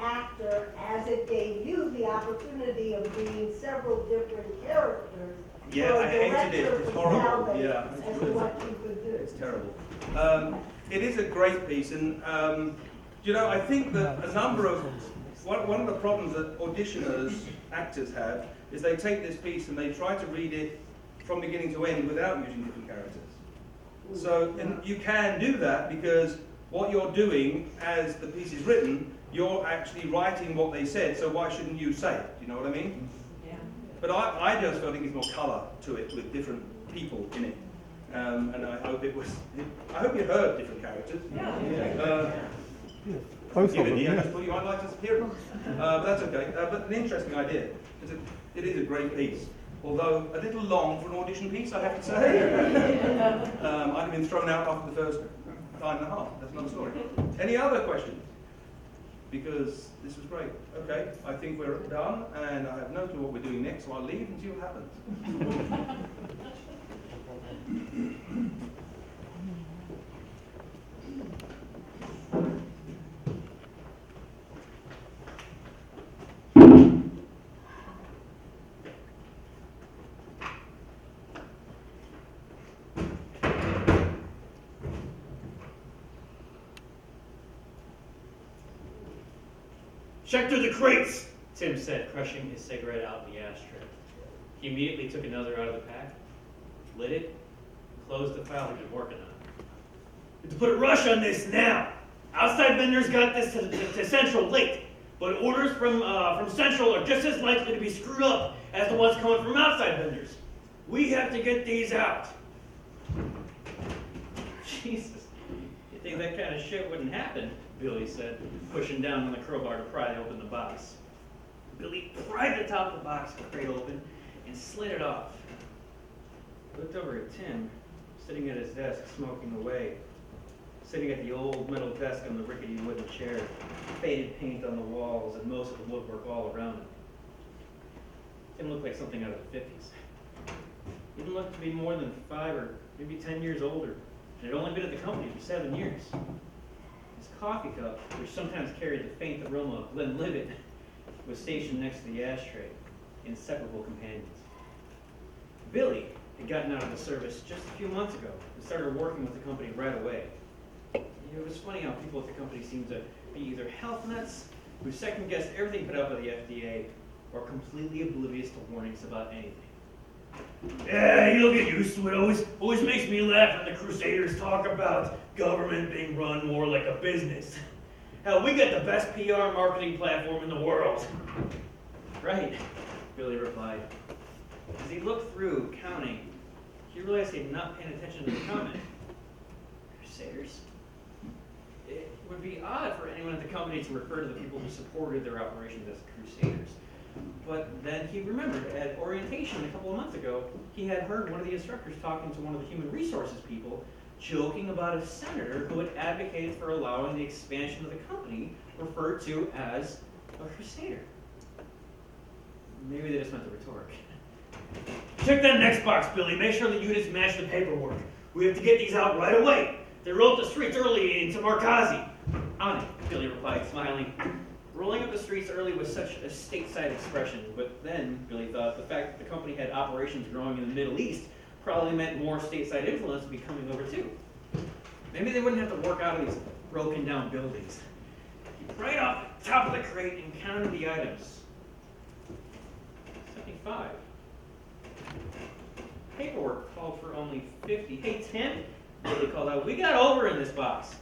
actor as it gave you the opportunity of being several different characters. Yeah, for a I hated it. director It's to horrible. salvage Yeah. as to what you could do. It's terrible. It is a great piece, and I think that a number of one of the problems that auditioners, actors have, is they take this piece and they try to read it from beginning to end without using different characters. So, and you can do that because what you're doing as the piece is written, you're actually writing what they said. So why shouldn't you say it? Do you know what I mean? Yeah. But I just felt it gives more colour to it with different people in it. And I hope I hope you heard different characters. Both of You them, yeah. just thought you might like to hear them. But that's okay. But an interesting idea. It is a great piece. Although a little long for an audition piece, I have to say. I'd have been thrown out after the first time and a half. That's another story. Any other questions? Because this was great. Okay, I think we're done, and I have no clue what we're doing next, so I'll leave and see what happens. Check through the crates, Tim said, crushing his cigarette out in the ashtray. He immediately took another out of the pack, lit it, and closed the file he'd been working on. We have to put a rush on this now. Outside vendors got this to Central late, but orders from Central are just as likely to be screwed up as the ones coming from outside vendors. We have to get these out. Jesus, you think that kind of shit wouldn't happen? Billy said, pushing down on the crowbar to pry open the box. Billy pried the top of the box crate open and slid it off. He looked over at Tim, sitting at his desk, smoking away. Sitting at the old metal desk on the rickety wooden chair, faded paint on the walls and most of the woodwork all around him. Tim looked like something out of the 50s. He didn't look to be more than 5 or maybe 10 years older, and had only been at the company for 7 years. His coffee cup, which sometimes carried the faint aroma of Glenlivet, was stationed next to the ashtray, inseparable companions. Billy had gotten out of the service just a few months ago and started working with the company right away. It was funny how people at the company seemed to be either health nuts, who second-guessed everything put out by the FDA, or completely oblivious to warnings about anything. Yeah, you'll get used to it. Always makes me laugh when the Crusaders talk about government being run more like a business. Hell, we got the best PR marketing platform in the world. Right, Billy replied. As he looked through, counting, he realized he had not paid attention to the comment. Crusaders? It would be odd for anyone at the company to refer to the people who supported their operations as Crusaders. But then he remembered at orientation a couple of months ago, he had heard one of the instructors talking to one of the human resources people, joking about a senator who had advocated for allowing the expansion of the company referred to as a Crusader. Maybe they just meant the rhetoric. Check that next box, Billy. Make sure the units match the paperwork. We have to get these out right away. They rolled the streets early into Markazi. On it, Billy replied, smiling. Rolling up the streets early was such a stateside expression, but then, Billy thought, the fact that the company had operations growing in the Middle East probably meant more stateside influence would be coming over too. Maybe they wouldn't have to work out of these broken down buildings. He pried off the top of the crate and counted the items. 75. Paperwork called for only 50. Hey, Tim, Billy called out, we got over in this box.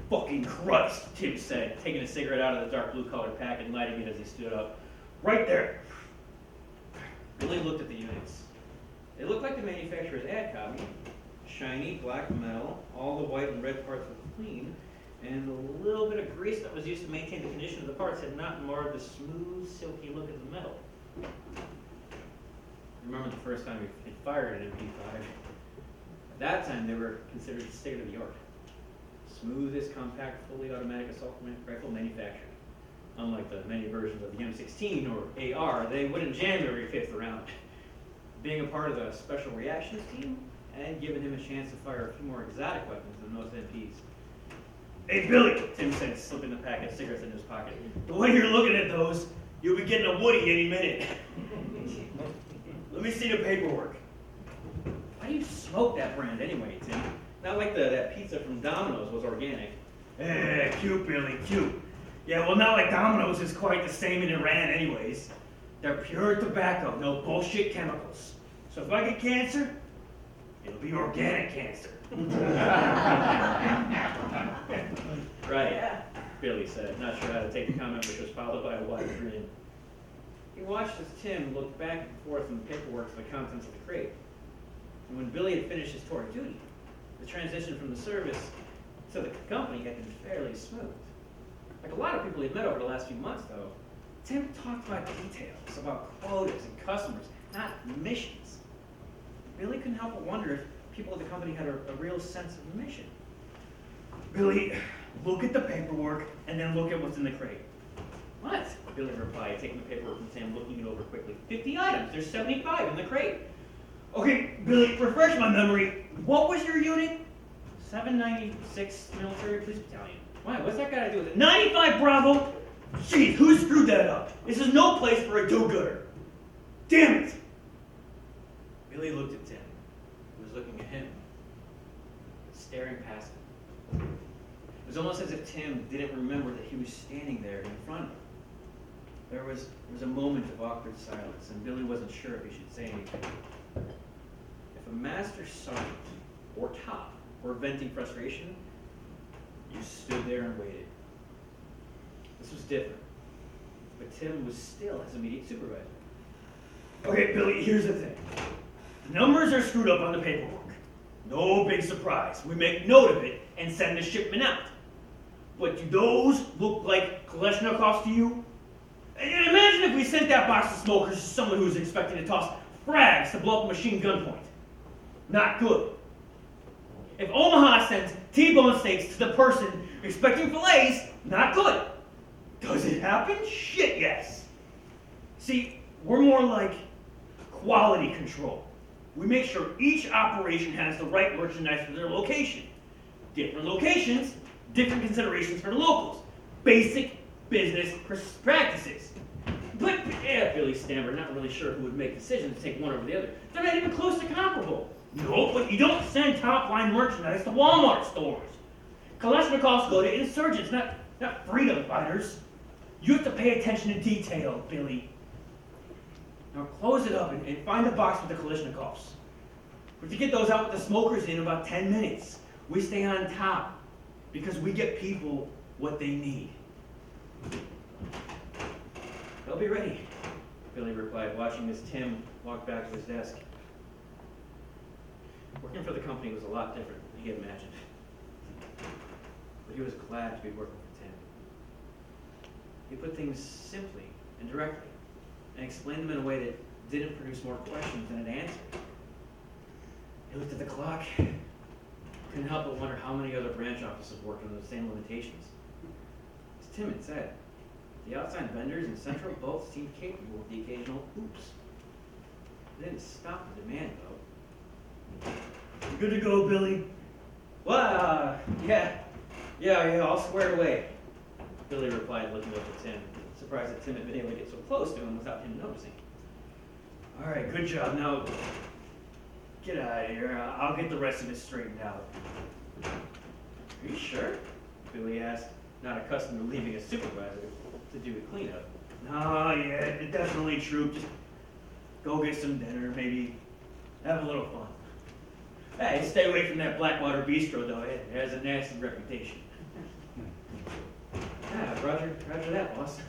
Fucking Christ, Tim said, taking a cigarette out of the dark blue colored pack and lighting it as he stood up. Right there. Billy looked at the units. They looked like the manufacturer's ad copy. Shiny black metal, all the white and red parts were clean, and the little bit of grease that was used to maintain the condition of the parts had not marred the smooth, silky look of the metal. I remember the first time we fired an MP5. At that time, they were considered state-of-the-art. Smoothest, compact, fully automatic assault rifle manufactured. Unlike the many versions of the M16 or AR, they wouldn't jam every 5th round. Being a part of the special reactions team had given him a chance to fire a few more exotic weapons than most MPs. Hey, Billy, Tim said, slipping the packet of cigarettes into his pocket. The way you're looking at those, you'll be getting a Woody any minute. Let me see the paperwork. Why do you smoke that brand anyway, Tim? Not like that pizza from Domino's was organic. Eh, cute, Billy, cute. Yeah, well, not like Domino's is quite the same in Iran anyways. They're pure tobacco, no bullshit chemicals. So if I get cancer, it'll be organic cancer. Right, Yeah. Billy said, not sure how to take the comment, which was followed by a wide grin. He watched as Tim looked back and forth in the paperwork for the contents of the crate. And when Billy had finished his tour of duty, the transition from the service to the company had been fairly smooth. Like a lot of people he'd met over the last few months, though, Tim talked about details, about quotas and customers, not missions. Billy couldn't help but wonder if people at the company had a real sense of mission. Billy, look at the paperwork and then look at what's in the crate. What? Billy replied, taking the paperwork from Tim, looking it over quickly. 50 items. There's 75 in the crate. Okay, Billy, refresh my memory. What was your unit? 796 Military Police Battalion. Why? What's that got to do with it? 95 Bravo! Jeez, who screwed that up? This is no place for a do-gooder. Damn it! Billy looked at Tim, who was looking at him, staring past him. It was almost as if Tim didn't remember that he was standing there in front of him. There was a moment of awkward silence, and Billy wasn't sure if he should say anything. If a master sergeant or top were venting frustration, you stood there and waited. This was different, but Tim was still his immediate supervisor. Okay, Billy, here's the thing. The numbers are screwed up on the paperwork. No big surprise. We make note of it and send the shipment out. But do those look like Kalashnikovs to you? And imagine if we sent that box of smokers to someone who was expecting to toss frags to blow up a machine gun point. Not good. If Omaha sends T-bone steaks to the person expecting fillets, not good. Does it happen? Shit, yes. See, we're more like quality control. We make sure each operation has the right merchandise for their location. Different locations, different considerations for the locals. Basic business practices. But, yeah, Billy stammered, not really sure who would make decisions to take one over the other. They're not even close to comparable. No, but you don't send top-line merchandise to Walmart stores. Kalashnikovs go to insurgents, not freedom fighters. You have to pay attention to detail, Billy. Now close it up and find the box with the Kalashnikovs. We're to get those out with the smokers in about 10 minutes. We stay on top because we get people what they need. They'll be ready, Billy replied, watching as Tim walked back to his desk. Working for the company was a lot different than he had imagined. But he was glad to be working for Tim. He put things simply and directly, and explained them in a way that didn't produce more questions than it answered. He looked at the clock, couldn't help but wonder how many other branch offices worked under the same limitations. As Tim had said, the outside vendors in Central both seemed capable of the occasional oops. They didn't stop the demand, though. You good to go, Billy? Well, yeah, all squared away, Billy replied, looking up at Tim, surprised that Tim had been able to get so close to him without him noticing. All right, good job. Now, get out of here. I'll get the rest of it straightened out. Are you sure? Billy asked, not accustomed to leaving a supervisor to do the cleanup. No, yeah, definitely true. Just go get some dinner, maybe have a little fun. Hey, stay away from that Blackwater Bistro, though. It has a nasty reputation. Yeah, roger that, boss.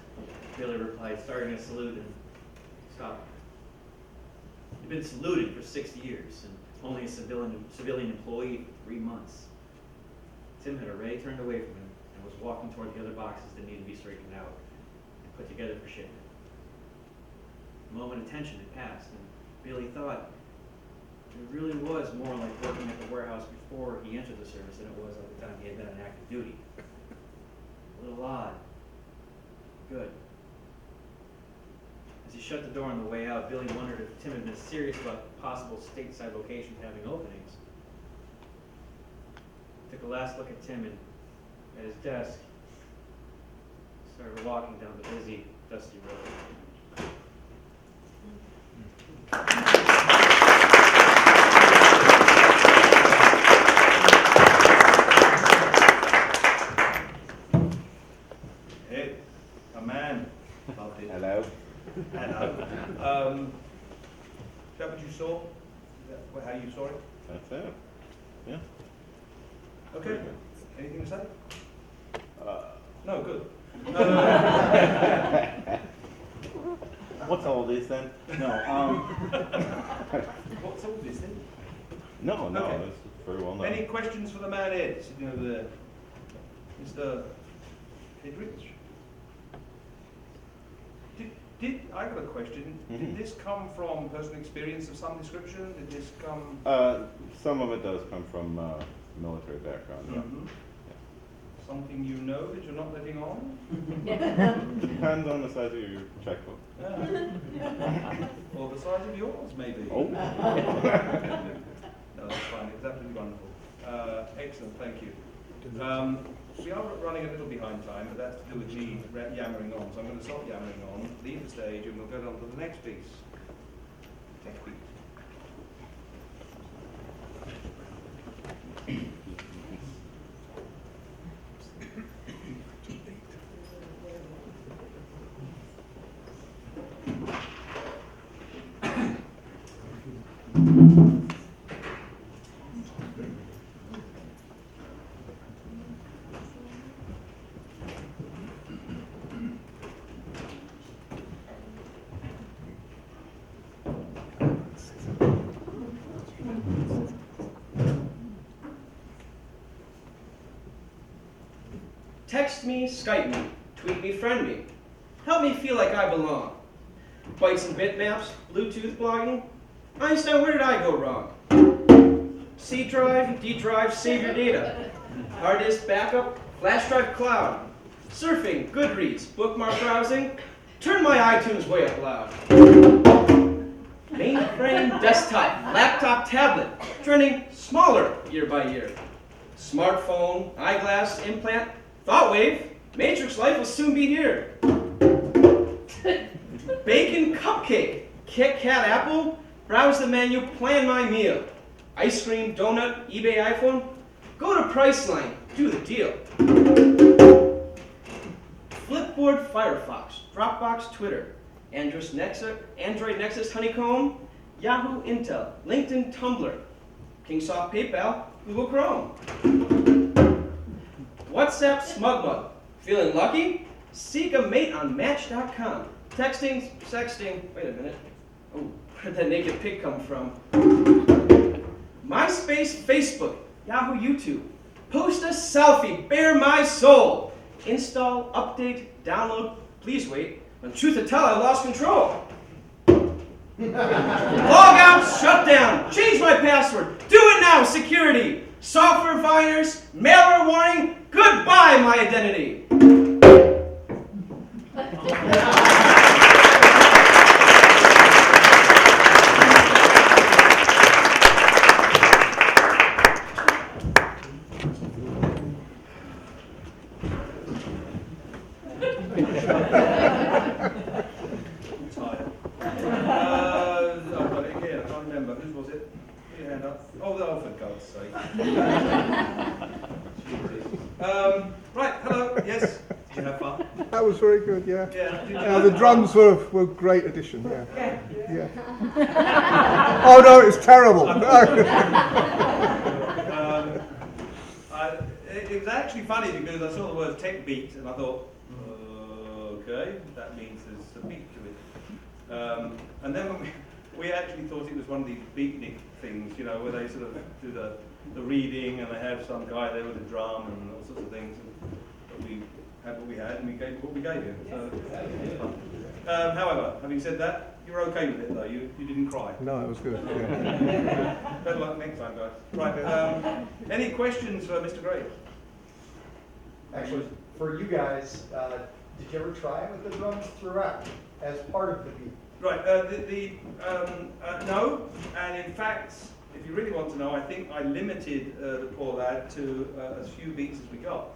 Billy replied, starting to salute and stopping. He'd been saluted for 6 years and only a civilian employee for 3 months. Tim had already turned away from him and was walking toward the other boxes that needed to be straightened out and put together for shipment. A moment of tension had passed, and Billy thought it really was more like working at the warehouse before he entered the service than it was like the time he had been on active duty. A little odd. Good. As he shut the door on the way out, Billy wondered if Tim had been serious about possible stateside locations having openings. He took a last look at Tim and at his desk, started walking down the busy, dusty road. Hey, a man. Loved it. Hello. Hello. Is that what you saw? Is that how you saw it? That's it. Yeah. Okay. Anything to say? Uh, No, good. What's all this then? No. What's all this then? No. Okay. It's very well known. Any questions for the man Ed, sitting over there? Mr. Hedrich? I got a question. Did this come from personal experience of some description? Did this come? Some of it does come from military background. Yeah. Mhm. Something you know that you're not letting on? Depends on the size of your checkbook. Or the size of yours, maybe. Oh. No, that's fine. It's absolutely wonderful. Excellent, thank you. We are running a little behind time, but that's to do with me yammering on. So I'm going to stop yammering on, leave the stage, and we'll go on to the next piece. Next piece. Text me, Skype me, tweet me, friend me. Help me feel like I belong. Bytes and bitmaps, Bluetooth blogging. Einstein, where did I go wrong? C drive, D drive, save your data. Hard disk backup, flash drive cloud. Surfing, Goodreads, bookmark browsing. Turn my iTunes way up loud. Mainframe, desktop, laptop, tablet. Trending smaller year by year. Smartphone, eyeglass, implant, ThoughtWave, Matrix life will soon be here. Bacon cupcake, Kit Kat apple, browse the menu, plan my meal. Ice cream, donut, eBay iPhone, go to Priceline, do the deal. Flipboard, Firefox, Dropbox, Twitter, Android Nexus, Honeycomb, Yahoo, Intel, LinkedIn, Tumblr, Kingsoft, PayPal, Google Chrome. WhatsApp, SmugMug. Feeling lucky? Seek a mate on Match.com. Texting, sexting. Wait a minute. Oh, where'd that naked pig come from? MySpace, Facebook, Yahoo, YouTube. Post a selfie, bare my soul. Install, update, download. Please wait. When truth to tell, I lost control. Log out, shut down, change my password. Do it now, security. Software virus, malware warning. Goodbye, my identity. I've got it here. I can't remember. Whose was it? Put your hand up. Oh, for God's sake. Right, hello. Yes. Did you have fun? That was very good, yeah. Yeah. Did you Yeah, have the fun? drums were great addition, yeah. Yeah. Oh no, it's terrible. No. It was actually funny because I saw the word tech beat and I thought, okay, that means there's a beat to it. And then when we actually thought it was one of these beatnik things, you know, where they sort of do the reading and they have some guy there with a drum and all sorts of things. But we had what we had and we gave what we gave you. So it was fun. However, having said that, you were okay with it though. You didn't cry. No, it was good. Yeah. Better luck next time, guys. Right. Any questions for Mr. Gray? Actually, for you guys, did you ever try with the drums throughout as part of the beat? Right. No, and in fact, if you really want to know, I think I limited the poor lad to as few beats as we got.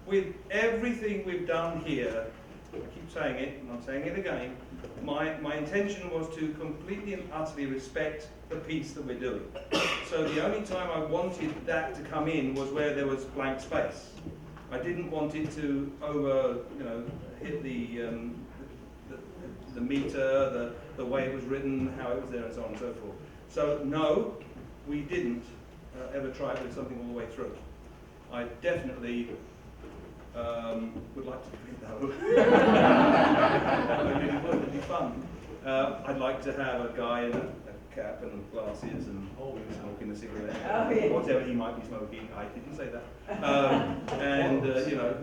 With everything we've done here, I keep saying it, and I'm saying it again, my intention was to completely and utterly respect the piece that we're doing. So the only time I wanted that to come in was where there was blank space. I didn't want it to hit the meter, the way it was written, how it was there, and so on and so forth. So no, we didn't ever try it with something all the way through. I definitely would like to do it though. I really would, it'd be fun. I'd like to have a guy in a cap and glasses and smoking a cigarette, Oh, yeah. whatever he might be smoking. I didn't say that. And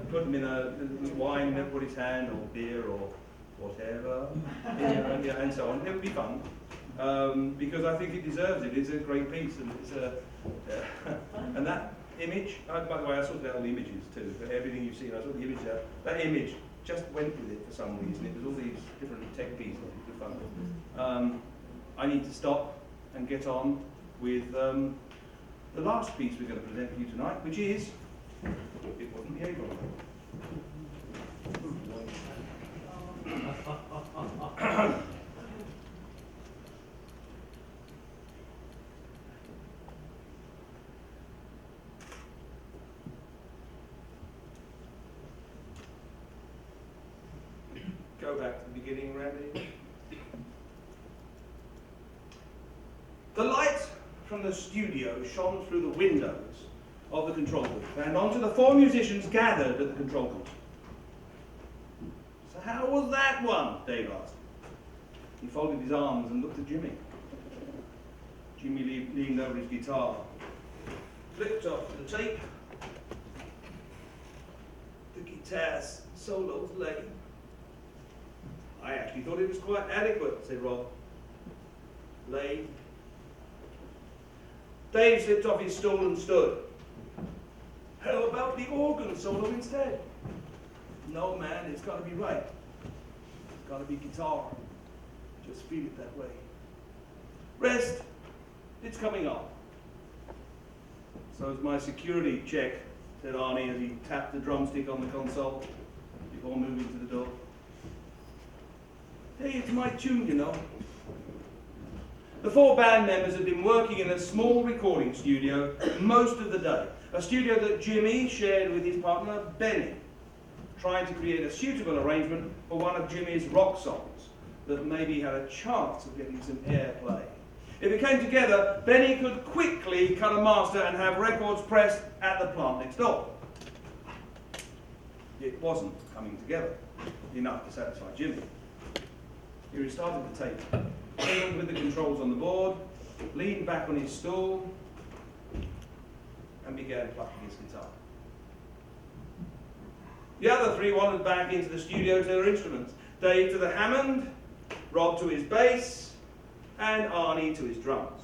put him in a wine in everybody's hand, or beer, or whatever, and so on. It would be fun because I think it deserves it. It's a great piece, and it's and that image. By the way, I sorted out all the images too. For everything you've seen, I sorted the image out. That image just went with it for some reason. It was all these different tech pieces. It was fun. I need to stop and get on with the last piece we're going to present to you tonight, which is It Wasn't the Avon. Go back to the beginning, Randy. The light from the studio shone through the windows of the control booth and onto the four musicians gathered at the control booth. So how was that one? Dave asked. He folded his arms and looked at Jimmy. Jimmy leaned over his guitar, flipped off the tape. The guitar's solo's lame. I actually thought it was quite adequate, said Rob. Lame. Dave slipped off his stool and stood. How about the organ solo instead? No, man, it's got to be right. It's got to be guitar. Just feel it that way. Rest, it's coming up. So's my security check, said Arnie as he tapped the drumstick on the console before moving to the door. Hey, it's my tune, you know. The four band members had been working in a small recording studio most of the day, a studio that Jimmy shared with his partner, Benny, trying to create a suitable arrangement for one of Jimmy's rock songs that maybe had a chance of getting some airplay. If it came together, Benny could quickly cut a master and have records pressed at the plant next door. It wasn't coming together enough to satisfy Jimmy. He restarted the tape, fiddled with the controls on the board, leaned back on his stool, and began plucking his guitar. The other three wandered back into the studio to their instruments. Dave to the Hammond, Rob to his bass, and Arnie to his drums,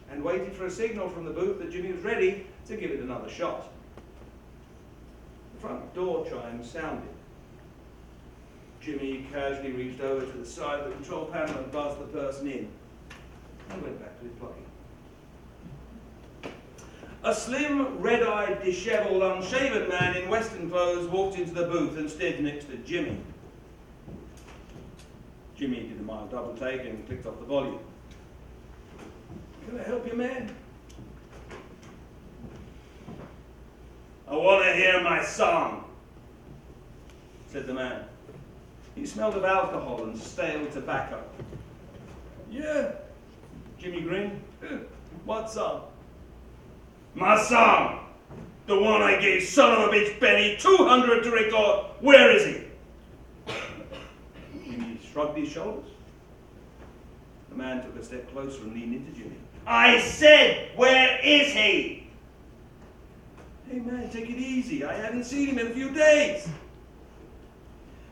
and waited for a signal from the booth that Jimmy was ready to give it another shot. The front door chime sounded. Jimmy casually reached over to the side of the control panel and buzzed the person in, and went back to his plucking. A slim, red-eyed, dishevelled, unshaven man in Western clothes walked into the booth and stood next to Jimmy. Jimmy did a mild double take and clicked off the volume. Can I help you, man? I want to hear my song, said the man. He smelled of alcohol and stale tobacco. Yeah, Jimmy grinned. What song? My song! The one I gave son of a bitch Benny 200 to record. Where is he? Jimmy shrugged his shoulders. The man took a step closer and leaned into Jimmy. I said, where is he? Hey man, take it easy. I hadn't seen him in a few days.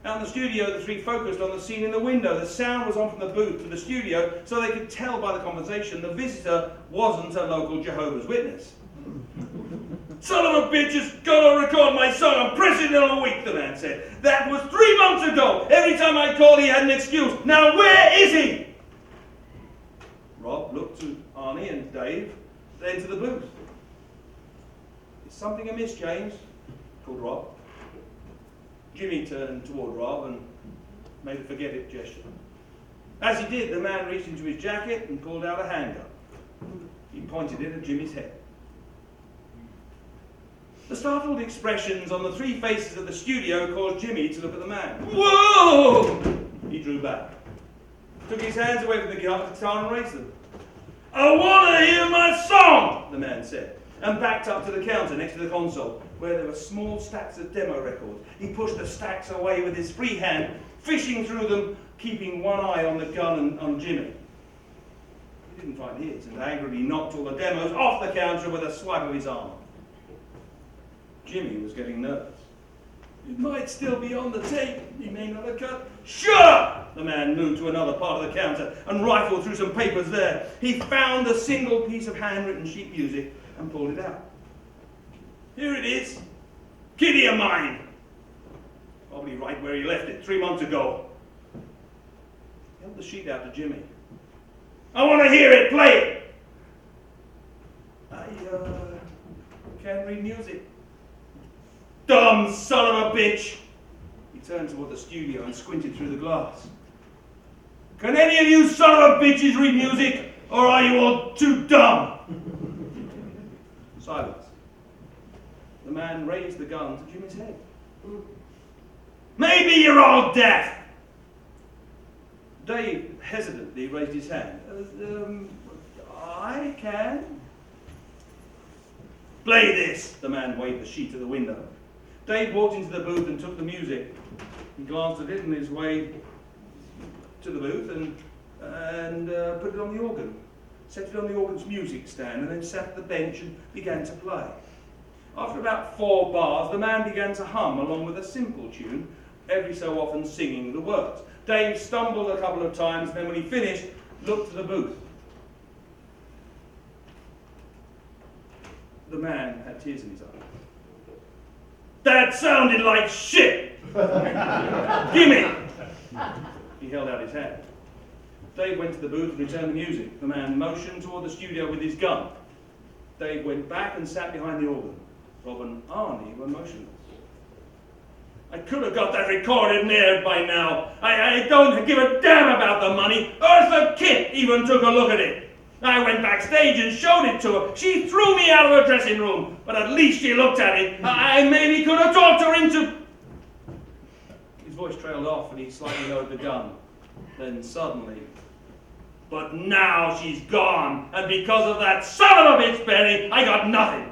Out in the studio, the three focused on the scene in the window. The sound was on from the booth to the studio, so they could tell by the conversation the visitor wasn't a local Jehovah's Witness. Son of a bitch is gonna record my song. I'm pressing it in a week, the man said. That was 3 months ago. Every time I called, he had an excuse. Now where is he? Rob looked to Arnie and Dave, then to the booth. Is something amiss, James? Called Rob. Jimmy turned toward Rob and made a forget-it gesture. As he did, the man reached into his jacket and pulled out a handgun. He pointed it at Jimmy's head. The startled expressions on the three faces of the studio caused Jimmy to look at the man. Whoa! He drew back, took his hands away from the guitar and raised them. I want to hear my song, the man said, and backed up to the counter next to the console, where there were small stacks of demo records. He pushed the stacks away with his free hand, fishing through them, keeping one eye on the gun and on Jimmy. He didn't find his, and angrily knocked all the demos off the counter with a swipe of his arm. Jimmy was getting nervous. It might still be on the tape. He may not have cut. Sure! The man moved to another part of the counter and rifled through some papers there. He found a single piece of handwritten sheet music and pulled it out. Here it is. Kitty of mine. Probably right where he left it 3 months ago. He held the sheet out to Jimmy. I want to hear it. Play it. I can't read music. Dumb son of a bitch! He turned toward the studio and squinted through the glass. Can any of you son of a bitches read music, or are you all too dumb? Silence. The man raised the gun to Jimmy's head. Maybe you're all deaf! Dave hesitantly raised his hand. I can. Play this! The man waved the sheet to the window. Dave walked into the booth and took the music. He glanced at it on his way to the booth and put it on the organ. Set it on the organ's music stand and then sat at the bench and began to play. After about 4 bars, the man began to hum along with a simple tune, every so often singing the words. Dave stumbled a couple of times, and then when he finished, looked to the booth. The man had tears in his eyes. That sounded like shit! Gimme! He held out his hand. Dave went to the booth and returned the music. The man motioned toward the studio with his gun. Dave went back and sat behind the organ. Rob and Arnie were motionless. I could have got that recorded and aired by now. I don't give a damn about the money. Eartha Kitt even took a look at it. I went backstage and showed it to her. She threw me out of her dressing room, but at least she looked at it. I maybe could have talked her into... His voice trailed off and he slightly lowered the gun. Then suddenly, but now she's gone, and because of that son of a bitch, Benny, I got nothing.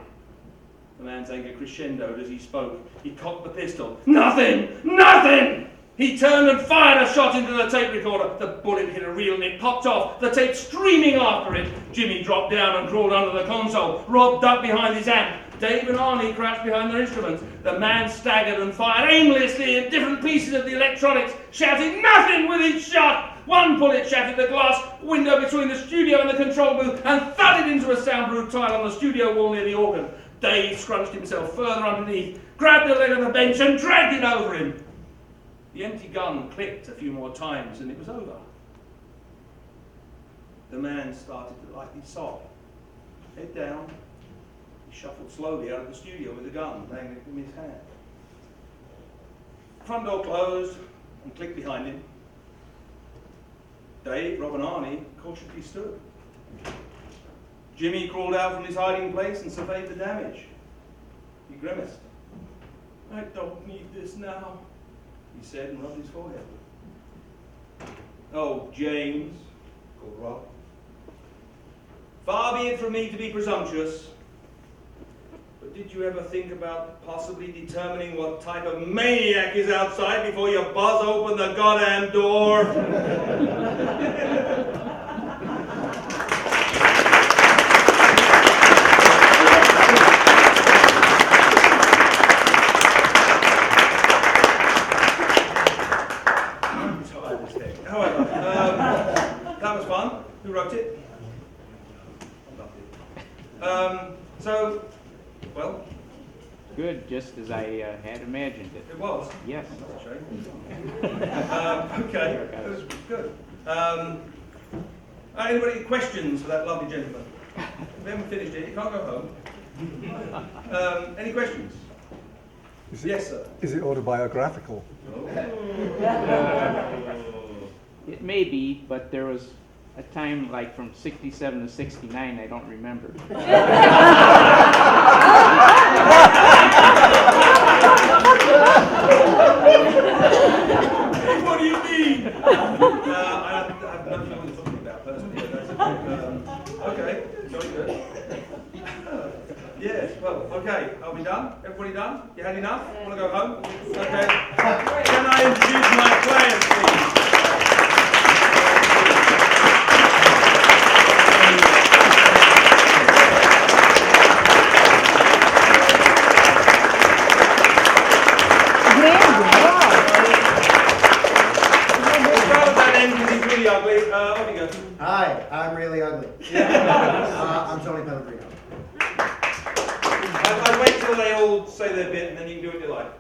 The man's anger crescendoed as he spoke. He cocked the pistol. Nothing! Nothing! He turned and fired a shot into the tape recorder. The bullet hit a reel and it popped off, the tape streaming after it. Jimmy dropped down and crawled under the console. Rob ducked behind his amp. Dave and Arnie crouched behind their instruments. The man staggered and fired aimlessly at different pieces of the electronics, shouting nothing with each shot. One bullet shattered the glass window between the studio and the control booth and thudded into a soundproof tile on the studio wall near the organ. Dave scrunched himself further underneath, grabbed a leg of the bench and dragged it over him. The empty gun clicked a few more times and it was over. The man started to lightly sob. Head down, he shuffled slowly out of the studio with the gun dangling from his hand. The front door closed and clicked behind him. Dave, Rob and Arnie cautiously stood. Jimmy crawled out from his hiding place and surveyed the damage. He grimaced. I don't need this now, he said and rubbed his forehead. Oh, James, called Rob. Far be it from me to be presumptuous, but did you ever think about possibly determining what type of maniac is outside before you buzz open the goddamn door? That was fun. Who wrote it? So, well, Good, just as I had imagined it. it was. Yes. That's a shame. Okay, it was good. Anybody questions for that lovely gentleman? We haven't finished it. You can't go home. Any questions? Yes, sir. Is it autobiographical? It may be, but there was a time like from 67 to 69 I don't remember. What do you mean? I have no clue what you're talking about personally. But that's okay, very good. Yes, well, okay. Are we done? Everybody done? You had enough? Want to go home? Okay. Can I introduce my players, please? Ugly. Off you go. Hi, I'm really ugly. I'm Tony Pellegrino. I'd wait till they all say their bit and then you can do what you like.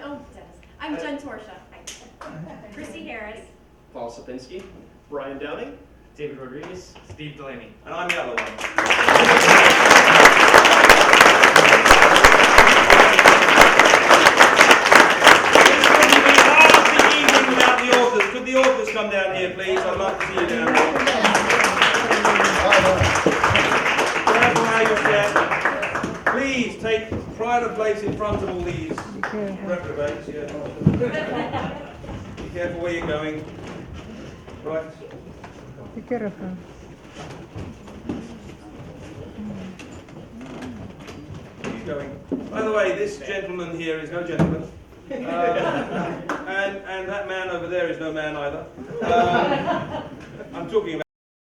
Oh, Dennis. I'm Jen Torsha. Hi. Chrissy Harris. Paul Sapinski. Brian Downing. David Rodriguez, Steve Delaney. And I'm the other one. Could the authors come down here, please? I'd love to see you down here. Careful how you step. Please take pride of place in front of all these reprobates. Yeah. Be careful where you're going. Right. Be careful. Keep going. By the way, this gentleman here is no gentleman. And that man over there is no man either. I'm talking about